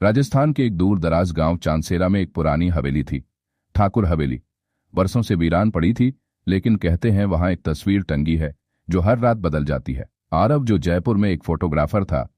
राजस्थान के एक दूर दराज गांव चांदसेरा में एक पुरानी हवेली थी, ठाकुर हवेली। बरसों से वीरान पड़ी थी, लेकिन कहते हैं वहां एक तस्वीर टंगी है जो हर रात बदल जाती है। आरव, जो जयपुर में एक फोटोग्राफर था,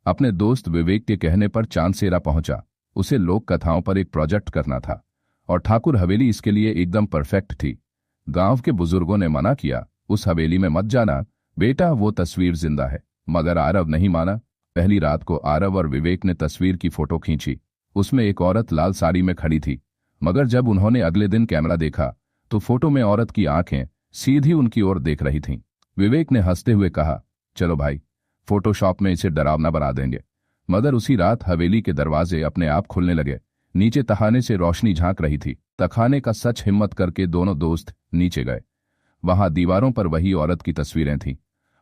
अपने दोस्त विवेक के कहने पर चांदसेरा पहुंचा। उसे लोक कथाओं पर एक प्रोजेक्ट करना था और ठाकुर हवेली इसके लिए एकदम परफेक्ट थी। गांव के बुजुर्गों ने मना किया, उस हवेली में मत जाना बेटा, वो तस्वीर जिंदा है। मगर आरव नहीं माना। पहली रात को आरव और विवेक ने तस्वीर की फोटो खींची। उसमें एक औरत लाल साड़ी में खड़ी थी, मगर जब उन्होंने अगले दिन कैमरा देखा तो फोटो में औरत की आंखें सीधी उनकी ओर देख रही थीं। विवेक ने हंसते हुए कहा, चलो भाई, फोटोशॉप में इसे डरावना बना देंगे। मगर उसी रात हवेली के दरवाजे अपने आप खुलने लगे। नीचे तखाने से रोशनी झांक रही थी। तखाने का सच हिम्मत करके दोनों दोस्त नीचे गए। वहां दीवारों पर वही औरत की तस्वीरें थीं।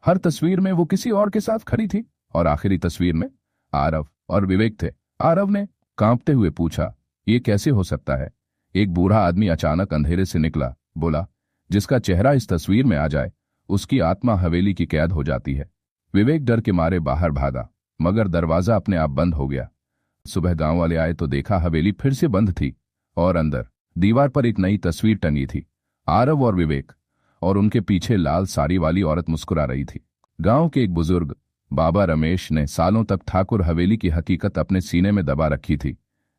हर तस्वीर में वो किसी और के साथ खड़ी थी और आखिरी तस्वीर में आरव और विवेक थे। आरव ने कांपते हुए पूछा, ये कैसे हो सकता है? एक बूढ़ा आदमी अचानक अंधेरे से निकला, बोला, जिसका चेहरा इस तस्वीर में आ जाए उसकी आत्मा हवेली की कैद हो जाती है। विवेक डर के मारे बाहर भागा, मगर दरवाजा अपने आप बंद हो गया। सुबह गांव वाले आए तो देखा हवेली फिर से बंद थी और अंदर दीवार पर एक नई तस्वीर टंगी थी। आरव और विवेक, और उनके पीछे लाल साड़ी वाली औरत मुस्कुरा रही थी। गांव के एक बुजुर्ग बाबा रमेश ने सालों तक ठाकुर हवेली की हकीकत अपने सीने में दबा रखी थी,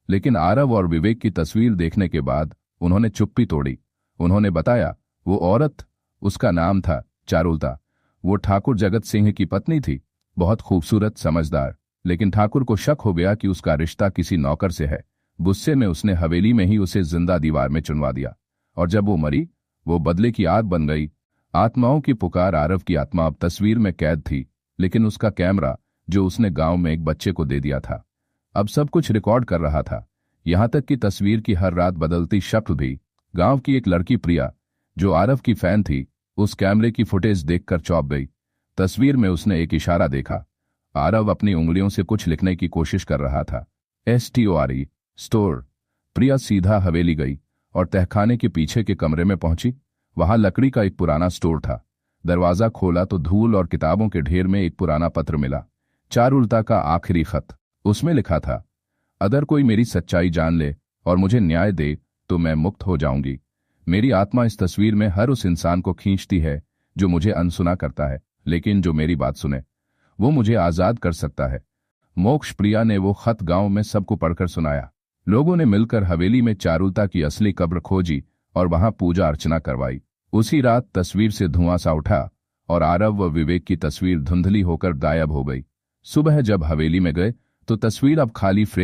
लेकिन आरव और विवेक की तस्वीर देखने के बाद उन्होंने चुप्पी तोड़ी। उन्होंने बताया, वो औरत, उसका नाम था चारुलता। वो ठाकुर जगत सिंह की पत्नी थी, बहुत खूबसूरत, समझदार। लेकिन ठाकुर को शक हो गया कि उसका रिश्ता किसी नौकर से है। गुस्से में उसने हवेली में ही उसे जिंदा दीवार में चुनवा दिया, और जब वो मरी, वो बदले की आग बन गई। आत्माओं की पुकार। आरव की आत्मा अब तस्वीर में कैद थी, लेकिन उसका कैमरा, जो उसने गांव में एक बच्चे को दे दिया था, अब सब कुछ रिकॉर्ड कर रहा था, यहां तक कि तस्वीर की हर रात बदलती शक्ल भी। गांव की एक लड़की प्रिया, जो आरव की फैन थी, उस कैमरे की फुटेज देखकर चौंक गई। तस्वीर में उसने एक इशारा देखा। आरव अपनी उंगलियों से कुछ लिखने की कोशिश कर रहा था। STORE, store. प्रिया सीधा हवेली गई और तहखाने के पीछे के कमरे में पहुंची। वहां लकड़ी का एक पुराना स्टोर था। दरवाजा खोला तो धूल और किताबों के ढेर में एक पुराना पत्र मिला। चारुलता का आखिरी खत। उसमें लिखा था, अगर कोई मेरी सच्चाई जान ले और मुझे न्याय दे तो मैं मुक्त हो जाऊंगी। मेरी आत्मा इस तस्वीर में हर उस इंसान को खींचती है जो मुझे अनसुना करता है, लेकिन जो मेरी बात सुने वो मुझे आजाद कर सकता है। मोक्ष। प्रिया ने वो खत गांव में सबको पढ़कर सुनाया। लोगों ने मिलकर हवेली में चारुलता की असली कब्र खोजी और वहां पूजा अर्चना करवाई। उसी रात तस्वीर से धुआं सा उठा और आरव व विवेक की तस्वीर धुंधली होकर गायब हो गई। सुबह जब हवेली में गए तो तस्वीर अब खाली फ्रेम